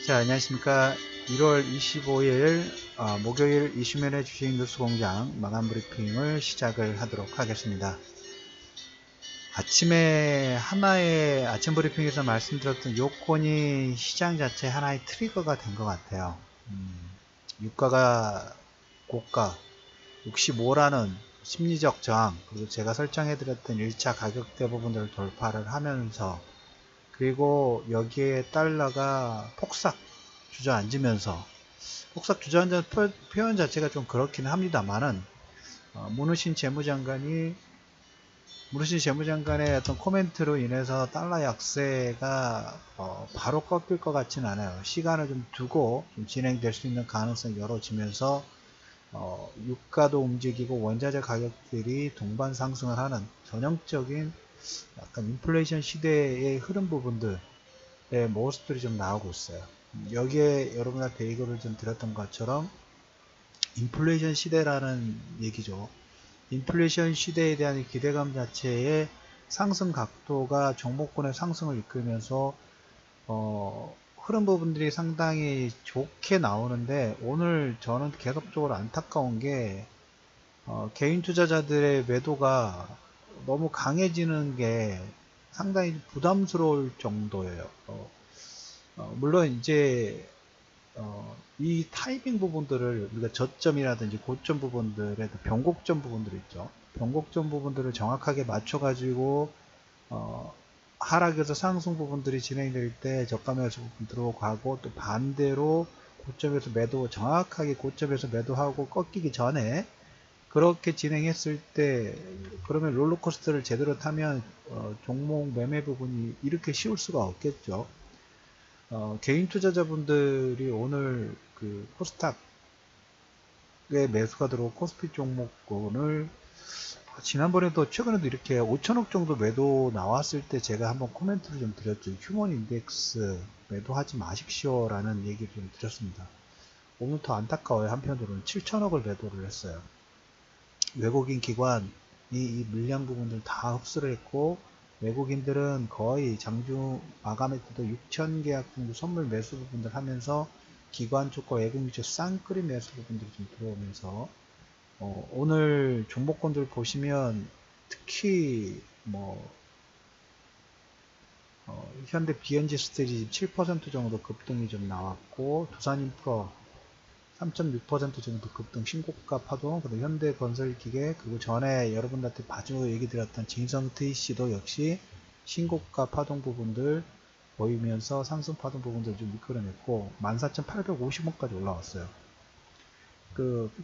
자, 안녕하십니까. 1월 25일 목요일 이슈면의 주식 뉴스공장 마감 브리핑을 시작을 하도록 하겠습니다. 아침에 하나의 아침 브리핑에서 말씀드렸던 요건이 시장 자체 하나의 트리거가 된 것 같아요. 유가가 고가 65라는 심리적 저항, 그리고 제가 설정해드렸던 1차 가격대 부분들을 돌파를 하면서, 그리고 여기에 달러가 폭삭 주저앉으면서, 폭삭 주저앉은 표현 자체가 좀 그렇긴 합니다만은, 무누신 재무장관의 어떤 코멘트로 인해서 달러 약세가 바로 꺾일 것 같지는 않아요. 시간을 좀 두고 좀 진행될 수 있는 가능성이 열어지면서 유가도 움직이고 원자재 가격들이 동반 상승을 하는 전형적인 약간 인플레이션 시대의 흐름 부분들의 모습들이 좀 나오고 있어요. 여기에 여러분한테 예고를 좀 드렸던 것처럼 인플레이션 시대라는 얘기죠. 인플레이션 시대에 대한 기대감 자체의 상승 각도가 종목군의 상승을 이끌면서 흐름 부분들이 상당히 좋게 나오는데, 오늘 저는 계속적으로 안타까운 게 개인 투자자들의 매도가 너무 강해지는 게 상당히 부담스러울 정도예요. 물론 이제 이 타이밍 부분들을 우리가 저점이라든지 고점 부분들의 변곡점 부분들 있죠. 변곡점 부분들을 정확하게 맞춰 가지고 하락에서 상승 부분들이 진행될 때 저가매수 부분 들어가고, 또 반대로 고점에서 매도, 정확하게 고점에서 매도하고 꺾이기 전에 그렇게 진행했을 때, 그러면 롤러코스터를 제대로 타면 종목 매매 부분이 이렇게 쉬울 수가 없겠죠. 개인 투자자분들이 오늘 그 코스닥에 매수가 들어오고 코스피 종목군을 지난번에도 최근에도 이렇게 5천억 정도 매도 나왔을 때 제가 한번 코멘트를 좀 드렸죠. 휴먼 인덱스 매도하지 마십시오 라는 얘기를 좀 드렸습니다. 오늘 더 안타까워요. 한편으로는 7천억을 매도를 했어요. 외국인 기관이 이 물량 부분들 다 흡수를 했고, 외국인들은 거의 장중 마감에 때도 6천 계약 정도 선물 매수 부분들 하면서 기관 쪽과 외국인 쪽 쌍끌이 매수 부분들이 좀 들어오면서, 오늘 종목군들 보시면 특히 현대 BNG 스테이지 7% 정도 급등이 좀 나왔고, 두산인프라 3.6% 정도 급등 신고가 파동, 그리고 현대건설기계, 그리고 전에 여러분들한테 자주 얘기 드렸던 진성TC도 역시 신고가 파동 부분들 보이면서 상승 파동 부분들 좀 이끌어냈고 14,850원까지 올라왔어요.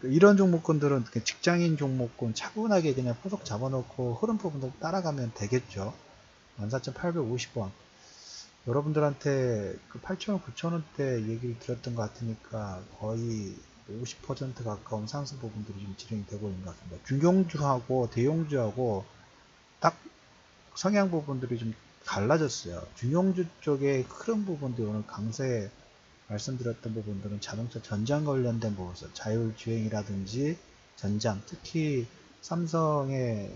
이런 종목군들은 직장인 종목군 차분하게 그냥 포석 잡아놓고 흐름 부분들 따라가면 되겠죠. 14,850원. 여러분들한테 그 8,000원, 9,000원대 얘기를 드렸던 것 같으니까 거의 50% 가까운 상승 부분들이 좀 진행이 되고 있는 것 같습니다. 중용주하고 대용주하고 딱 성향 부분들이 좀 달라졌어요. 중용주 쪽의 흐름 부분들이 오늘 강세 말씀드렸던 부분들은 자동차 전장 관련된 부분, 자율주행이라든지 전장, 특히 삼성의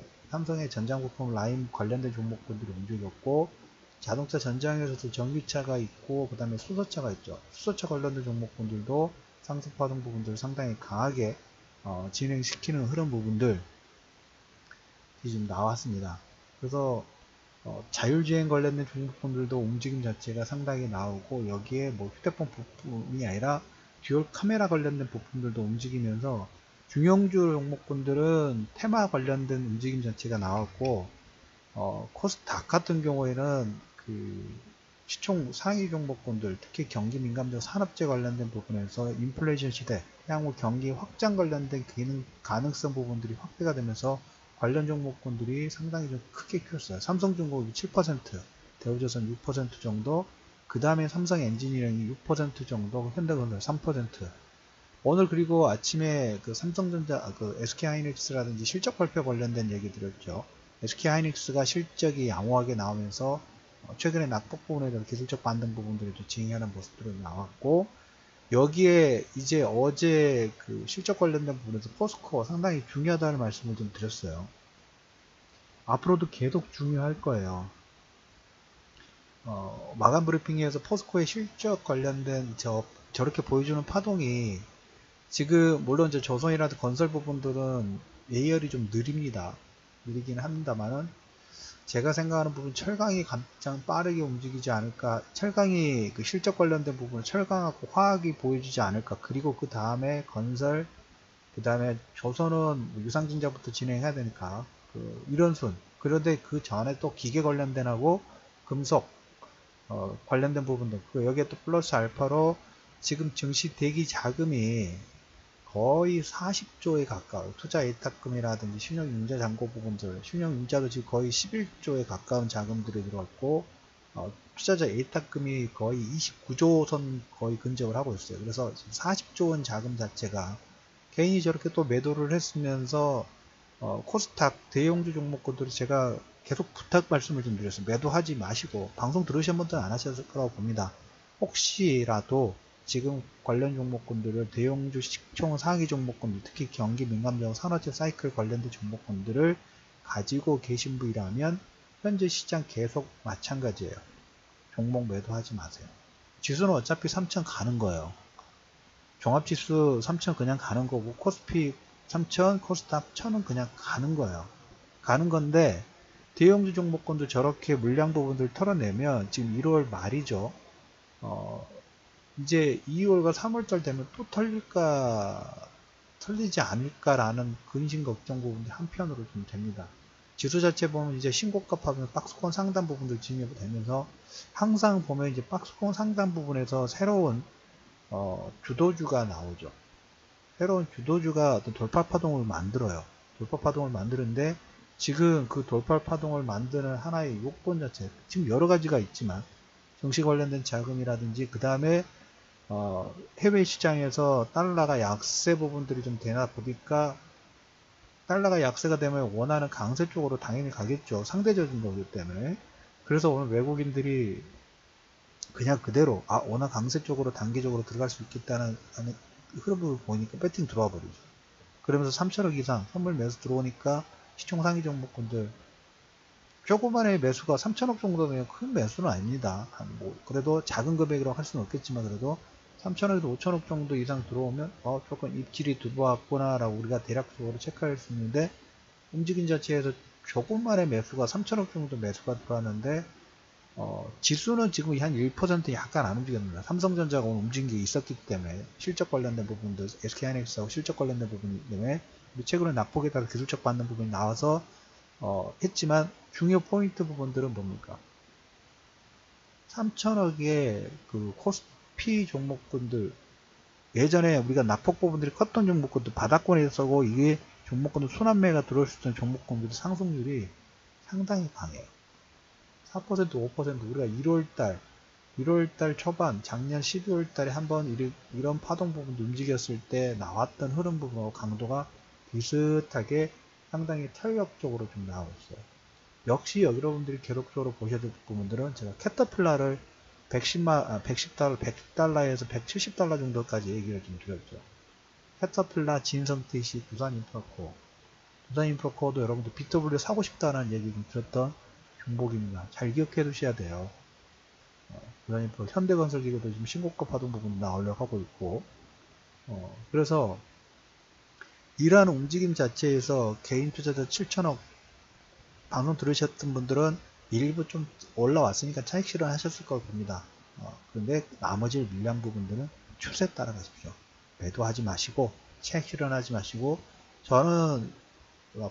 전장 부품 라인 관련된 종목들이 움직였고, 자동차 전장에서도 전기차가 있고, 그 다음에 수소차가 있죠. 수소차 관련된 종목들도 상승 파동 부분들을 상당히 강하게 진행시키는 흐름 부분들이 좀 나왔습니다. 그래서 자율주행 관련된 종목들도 움직임 자체가 상당히 나오고, 여기에 휴대폰 부품이 아니라 듀얼 카메라 관련된 부품들도 움직이면서 중형주 종목군들은 테마 관련된 움직임 자체가 나왔고, 코스닥 같은 경우에는 시총 상위 종목군들, 특히 경기 민감적 산업재 관련된 부분에서 인플레이션 시대, 향후 경기 확장 관련된 가능성 부분들이 확대가 되면서 관련 종목군들이 상당히 좀 크게 키웠어요. 삼성중공업이 7%, 대우조선 6% 정도, 그 다음에 삼성엔지니어링이 6% 정도, 현대건설 3%. 오늘 그리고 아침에 삼성전자, SK하이닉스라든지 실적 발표 관련된 얘기 드렸죠. SK하이닉스가 실적이 양호하게 나오면서 최근에 낙폭 부분에 대한 기술적 반등 부분들이 좀 진행하는 모습들이 나왔고, 여기에 이제 어제 실적 관련된 부분에서 포스코 상당히 중요하다는 말씀을 좀 드렸어요. 앞으로도 계속 중요할 거예요. 마감 브리핑에서 포스코의 실적 관련된 저렇게 보여주는 파동이 지금 물론 이제 조선이라든 건설 부분들은 예열이 좀 느립니다. 느리긴 합니다만은 제가 생각하는 부분 철강이 가장 빠르게 움직이지 않을까. 철강이 그 실적 관련된 부분 철강하고 화학이 보여주지 않을까. 그리고 그 다음에 건설, 그 다음에 조선은 유상증자부터 진행해야 되니까 이런 순. 그런데 그 전에 또 기계 관련된 하고 금속 관련된 부분도 여기에 또 플러스 알파로 지금 증시 대기 자금이 거의 40조에 가까워요. 투자 예탁금이라든지 신용융자 잔고 부분들, 신용융자도 지금 거의 11조에 가까운 자금들이 들어왔고 투자자 예탁금이 거의 29조 선 거의 근접을 하고 있어요. 그래서 40조 원 자금 자체가 개인이 저렇게 또 매도를 했으면서 코스닥 대형주 종목군들이 제가 계속 부탁 말씀을 좀 드렸어요. 매도하지 마시고 방송 들으신 분들은 안 하셨을 거라고 봅니다. 혹시라도 지금 관련 종목군들을 대형주 시총 상위 종목군들, 특히 경기 민감정 산업재 사이클 관련된 종목군들을 가지고 계신 분이라면 현재 시장 계속 마찬가지예요. 종목 매도하지 마세요. 지수는 어차피 3천 가는 거예요. 종합지수 3천 그냥 가는 거고 코스피 3천, 코스닥 1000은 그냥 가는 거예요. 가는 건데 대형주 종목군도 저렇게 물량 부분들 털어내면 지금 1월 말이죠. 이제 2월과 3월달 되면 또 털리지 않을까라는 근심 걱정 부분이 한편으로 좀 됩니다. 지수 자체 보면 이제 신고가 파면 박스권 상단 부분들 진입이 되면서 항상 보면 이제 박스권 상단 부분에서 새로운 주도주가 나오죠. 새로운 주도주가 어떤 돌파 파동을 만들어요. 돌파 파동을 만드는데 지금 그 돌파 파동을 만드는 하나의 요건 자체 지금 여러 가지가 있지만 정시 관련된 자금이라든지 그 다음에 해외 시장에서 달러가 약세 부분들이 좀 되나 보니까 달러가 약세가 되면 원하는 강세 쪽으로 당연히 가겠죠. 상대적인 거기 때문에. 그래서 오늘 외국인들이 그냥 그대로 워낙 강세 쪽으로 단기적으로 들어갈 수 있겠다는 흐름을 보니까 배팅 들어와 버리죠. 그러면서 3천억 이상 선물 매수 들어오니까 시총 상위 종목군들 조그만의 매수가 3천억 정도면 큰 매수는 아닙니다. 그래도 작은 금액이라고 할 수는 없겠지만 그래도 3천억에서 5천억 정도 이상 들어오면 조금 입질이 들어왔구나 라고 우리가 대략적으로 체크할 수 있는데 움직임 자체에서 조그만의 매수가 3천억 정도 매수가 들어왔는데 지수는 지금 한 1% 약간 안 움직였습니다. 삼성전자가 오늘 움직인 게 있었기 때문에 실적 관련된 부분들 SK하이닉스하고 실적 관련된 부분 때문에 최근에 낙폭에 따라 기술적 받는 부분이 나와서 했지만 중요 포인트 부분들은 뭡니까? 3천억의 그 코스피 종목군들 예전에 우리가 낙폭 부분들이 컸던 종목군들 바닥권에 있었고 이게 종목군들 순환매가 들어올 수 있는 종목군들 상승률이 상당히 강해요. 4%, 5% 우리가 1월달 초반 작년 12월달에 한번 이런 파동 부분도 움직였을 때 나왔던 흐름 부분하고 강도가 비슷하게 상당히 탄력적으로 좀 나오고 있어요. 역시 여러분들이 계속적으로 보셔야 될 부분들은 제가 캐터필라를 110달러에서 170달러 정도까지 얘기를 좀 드렸죠. 캐터필라, 진성TC, 두산인프라코도 여러분들 BW 사고 싶다는 얘기 좀 드렸던 종목입니다. 잘 기억해 두셔야 돼요. 두산인프라, 현대건설기계도 지금 신고가 파동 부분 나오려고 하고 있고 그래서 이러한 움직임 자체에서 개인 투자자 7천억 방송 들으셨던 분들은 일부 좀 올라왔으니까 차익 실현하셨을 거라고 봅니다. 그런데 나머지 물량 부분들은 추세 따라가십시오. 매도하지 마시고 차익 실현하지 마시고 저는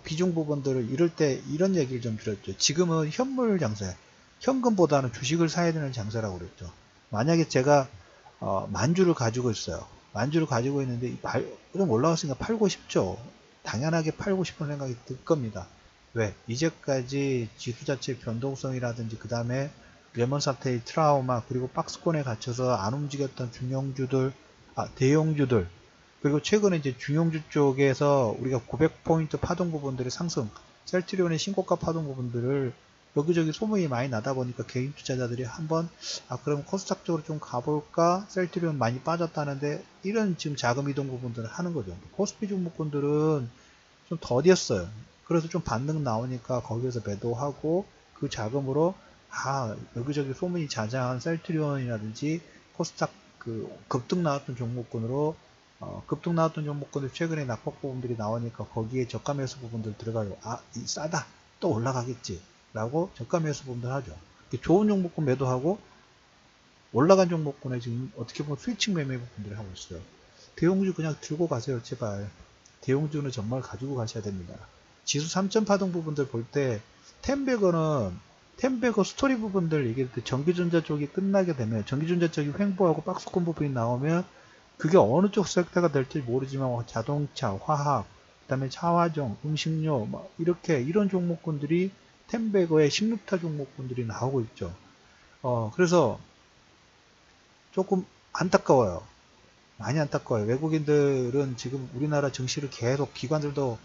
비중 부분들을 이럴 때 이런 얘기를 좀 드렸죠. 지금은 현물 장세, 현금보다는 주식을 사야 되는 장세라고 그랬죠. 만약에 제가 만주를 가지고 있어요. 만주를 가지고 있는데 좀 올라갔으니까 팔고 싶죠. 당연하게 팔고 싶은 생각이 들 겁니다. 왜? 이제까지 지수 자체의 변동성이라든지 그 다음에 레몬 사태의 트라우마 그리고 박스권에 갇혀서 안 움직였던 중형주들, 대형주들 그리고 최근에 이제 중형주 쪽에서 우리가 900포인트 파동 부분들의 상승, 셀트리온의 신고가 파동 부분들을 여기저기 소문이 많이 나다 보니까 개인 투자자들이 한번 그럼 코스닥 쪽으로 좀 가볼까? 셀트리온 많이 빠졌다는데 이런 지금 자금 이동 부분들을 하는 거죠. 코스피 종목군들은 좀 더디었어요. 그래서 좀 반등 나오니까 거기에서 매도하고 그 자금으로 다 여기저기 소문이 자자한 셀트리온이라든지 코스닥 그 급등 나왔던 종목군으로 급등 나왔던 종목군들 최근에 낙폭 부분들이 나오니까 거기에 저가 매수 부분들 들어가요. 이 싸다 또 올라가겠지 라고 저가 매수 부분들 하죠. 좋은 종목군 매도하고 올라간 종목군에 지금 어떻게 보면 스위칭 매매 부분들을 하고 있어요. 대용주 그냥 들고 가세요 제발. 대용주는 정말 가지고 가셔야 됩니다. 지수 3점 파동 부분들 볼 때 템베거 스토리 부분들 얘기할 때 전기전자 쪽이 끝나게 되면 전기전자 쪽이 횡보하고 박스권 부분이 나오면 그게 어느 쪽 섹터가 될지 모르지만 자동차, 화학, 그 다음에 차화정, 음식료 이렇게 이런 종목군들이 템베거의 16타 종목군들이 나오고 있죠. 그래서 조금 안타까워요. 많이 안타까워요. 외국인들은 지금 우리나라 증시를 계속 기관들도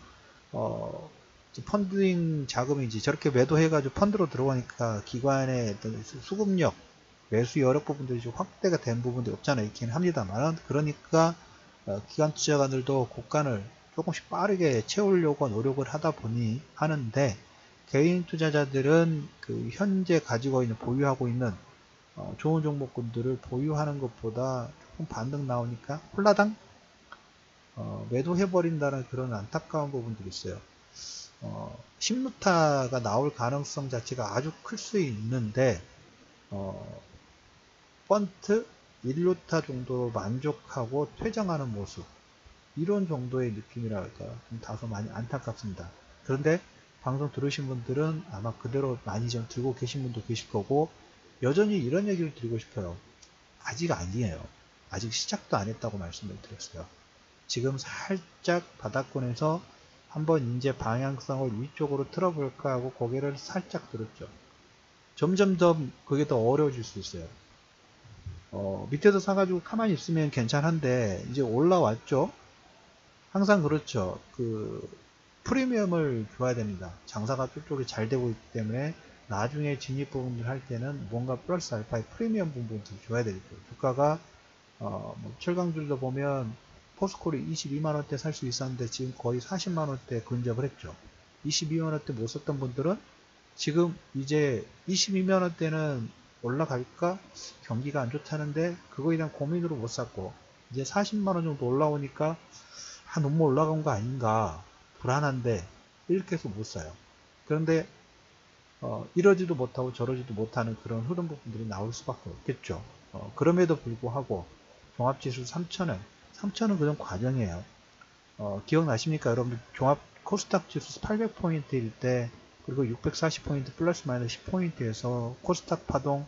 펀딩 자금이 이제 저렇게 매도해가지고 펀드로 들어오니까 기관의 어떤 수급력, 매수 여력 부분들이 좀 확대가 된 부분들이 없잖아요. 있긴 합니다만. 그러니까 기관 투자가들도 고간을 조금씩 빠르게 채우려고 노력을 하다 보니 하는데 개인 투자자들은 그 현재 가지고 있는 보유하고 있는 좋은 종목군들을 보유하는 것보다 조금 반등 나오니까 홀라당 매도해버린다는 그런 안타까운 부분들이 있어요. 10루타가 나올 가능성 자체가 아주 클 수 있는데 펀트 1루타 정도로 만족하고 퇴장하는 모습 이런 정도의 느낌이랄까 좀 다소 많이 안타깝습니다. 그런데 방송 들으신 분들은 아마 그대로 많이 좀 들고 계신 분도 계실 거고 여전히 이런 얘기를 드리고 싶어요. 아직 아니에요. 아직 시작도 안 했다고 말씀을 드렸어요. 지금 살짝 바닥권에서 한번 이제 방향성을 위쪽으로 틀어볼까 하고 고개를 살짝 들었죠. 점점 더 그게 더 어려워질 수 있어요. 밑에서 사가지고 가만히 있으면 괜찮은데 이제 올라왔죠. 항상 그렇죠. 그 프리미엄을 줘야 됩니다. 장사가 쪽쪽이 잘 되고 있기 때문에 나중에 진입 부분을 할 때는 뭔가 플러스 알파의 프리미엄 부분을 줘야 되겠죠. 주가가 뭐 철강주도 보면 포스콜이 22만원대 살 수 있었는데 지금 거의 40만원대 근접을 했죠. 22만원대 못 썼던 분들은 지금 이제 22만원대는 올라갈까? 경기가 안 좋다는데 그거에 대한 고민으로 못 샀고 이제 40만원 정도 올라오니까 너무 올라간 거 아닌가 불안한데 이렇게 해서 못 사요. 그런데 이러지도 못하고 저러지도 못하는 그런 흐름 부분들이 나올 수밖에 없겠죠. 그럼에도 불구하고 종합지수 3,000은 그냥 과정이에요. 기억나십니까? 여러분들 종합 코스닥 지수 800포인트일 때 그리고 640포인트 플러스 마이너스 10포인트에서 코스닥 파동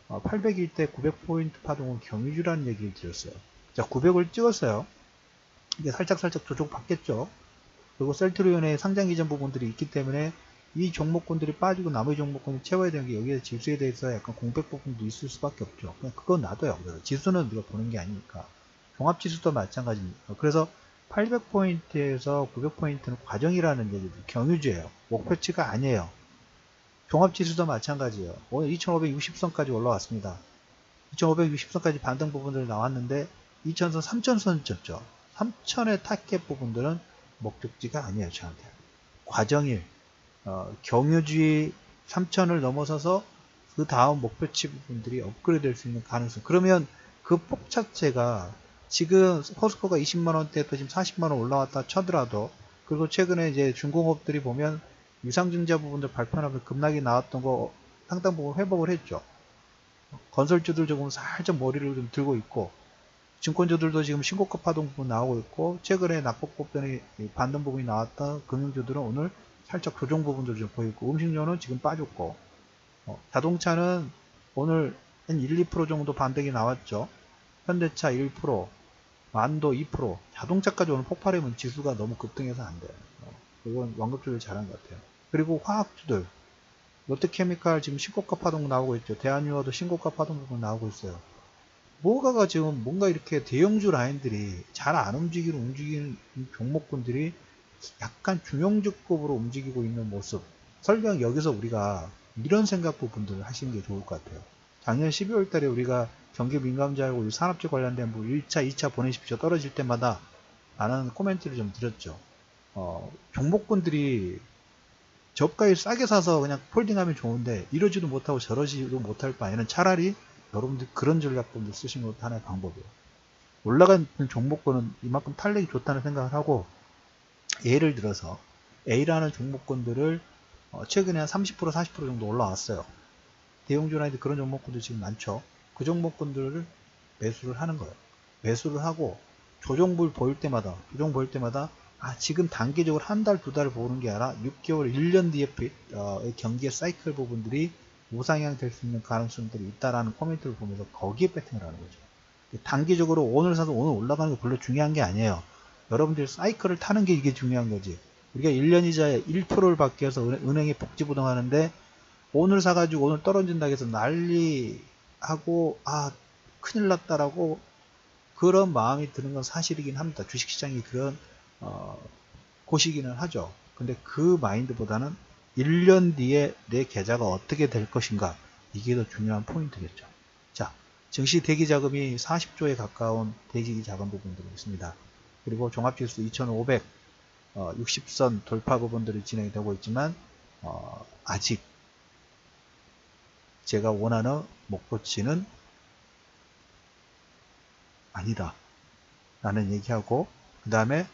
800일 때 900포인트 파동은 경유주라는 얘기를 드렸어요. 자, 900을 찍었어요. 이게 살짝 조정 받겠죠. 그리고 셀트리온의 상장 기전 부분들이 있기 때문에 이 종목군들이 빠지고 나머지 종목군을 채워야 되는 게 여기에 지수에 대해서 약간 공백 부분도 있을 수밖에 없죠. 그냥 그건 놔둬요. 지수는 우리가 보는 게 아니니까. 종합지수도 마찬가지입니다. 그래서 800포인트에서 900포인트는 과정이라는 얘기죠. 경유주예요. 목표치가 아니에요. 종합지수도 마찬가지예요. 오늘 2560선까지 올라왔습니다. 2560선까지 반등 부분들 나왔는데 2000선 3000선 졌죠. 3000의 타겟 부분들은 목적지가 아니에요. 저한테. 과정일 경유주의 3000을 넘어서서 그 다음 목표치 부분들이 업그레이드 될 수 있는 가능성. 그러면 그 폭 자체가 지금 포스코가 20만원대에서 지금 40만원 올라왔다 쳐더라도 그리고 최근에 이제 중공업들이 보면 유상증자 부분들 발표하면 급락이 나왔던 거 상당 부분 회복을 했죠. 건설주들 조금 살짝 머리를 좀 들고 있고 증권주들도 지금 신고가 파동 부분 나오고 있고 최근에 낙폭 법변이 반등 부분이 나왔던 금융주들은 오늘 살짝 조정 부분들 좀 보이고 음식료는 지금 빠졌고 자동차는 오늘 한 1, 2% 정도 반등이 나왔죠. 현대차 1%, 만도 2%, 자동차까지 오늘 폭발하면 지수가 너무 급등해서 안 돼요. 이건 완급주들 잘한 것 같아요. 그리고 화학주들, 롯데케미칼 지금 신고가 파동 나오고 있죠. 대한유화도 신고가 파동 부분 나오고 있어요. 뭐가가 지금 뭔가 이렇게 대형주 라인들이 잘 안 움직이는 종목군들이 약간 중형주급으로 움직이고 있는 모습. 설령 여기서 우리가 이런 생각 부분들을 하시는 게 좋을 것 같아요. 작년 12월 달에 우리가 경기 민감자하고 산업재 관련된 뭐 1차, 2차 보내십시오 떨어질 때마다 라는 코멘트를 좀 드렸죠. 종목군들이 저가에 싸게 사서 그냥 폴딩하면 좋은데 이러지도 못하고 저러지도 못할 바에는 차라리 여러분들 그런 전략들도 쓰시는 것도 하나의 방법이에요. 올라간 종목군은 이만큼 탄력이 좋다는 생각을 하고, 예를 들어서 A라는 종목군들을 최근에 한 30% 40% 정도 올라왔어요. 대형주나 그런 종목군들 지금 많죠. 그 종목군들을 매수를 하는 거예요. 매수를 하고 조정 보일 때마다 지금 단기적으로 한 달, 두 달을 보는 게 아니라 6개월, 1년 뒤에 경기의 사이클 부분들이 우상향 될 수 있는 가능성들이 있다라는 코멘트를 보면서 거기에 배팅을 하는 거죠. 단기적으로 오늘 사서 오늘 올라가는 게 별로 중요한 게 아니에요. 여러분들 사이클을 타는 게 이게 중요한 거지. 우리가 1년 이자에 1%를 받기 위해서 은행에 복지부동 하는데 오늘 사가지고 오늘 떨어진다고 해서 난리하고 큰일 났다라고 그런 마음이 드는 건 사실이긴 합니다. 주식시장이 그런 곳이기는 하죠. 근데 그 마인드보다는 1년 뒤에 내 계좌가 어떻게 될 것인가, 이게 더 중요한 포인트겠죠. 자, 증시 대기자금이 40조에 가까운 대기자금 부분들이 있습니다. 그리고 종합지수 2560선 돌파 부분들이 진행되고 있지만 아직 제가 원하는 목표치는 아니다 라는 얘기하고, 그 다음에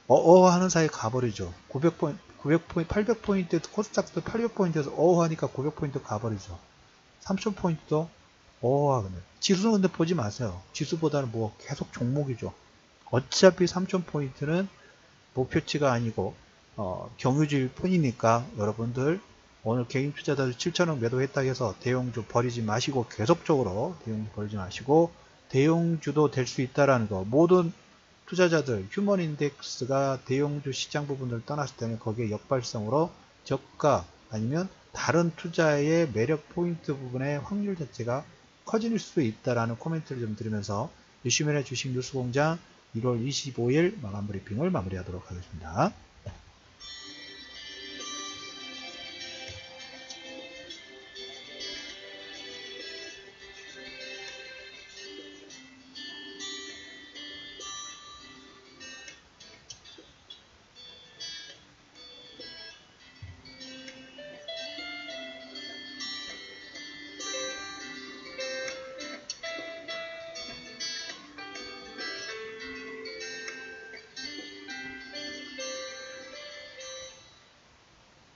하는 사이에 가버리죠. 900포인트, 800포인트에서 코스닥도 800포인트에서 하니까 900포인트 가버리죠. 3000포인트도 하거든요. 지수는 근데 보지 마세요. 지수보다는 뭐 계속 종목이죠. 어차피 3000포인트는 목표치가 아니고 경유주일 뿐이니까 여러분들 오늘 개인 투자자들 7,000원 매도했다 해서 대형주 버리지 마시고, 계속적으로 대형주 버리지 마시고 대형주도 될 수 있다라는 거. 모든 투자자들 휴먼 인덱스가 대형주 시장 부분을 떠났을 때는 거기에 역발성으로 저가 아니면 다른 투자의 매력 포인트 부분의 확률 자체가 커질 수 있다라는 코멘트를 좀 드리면서 유시민의 주식 뉴스공장 1월 25일 마감 브리핑을 마무리하도록 하겠습니다.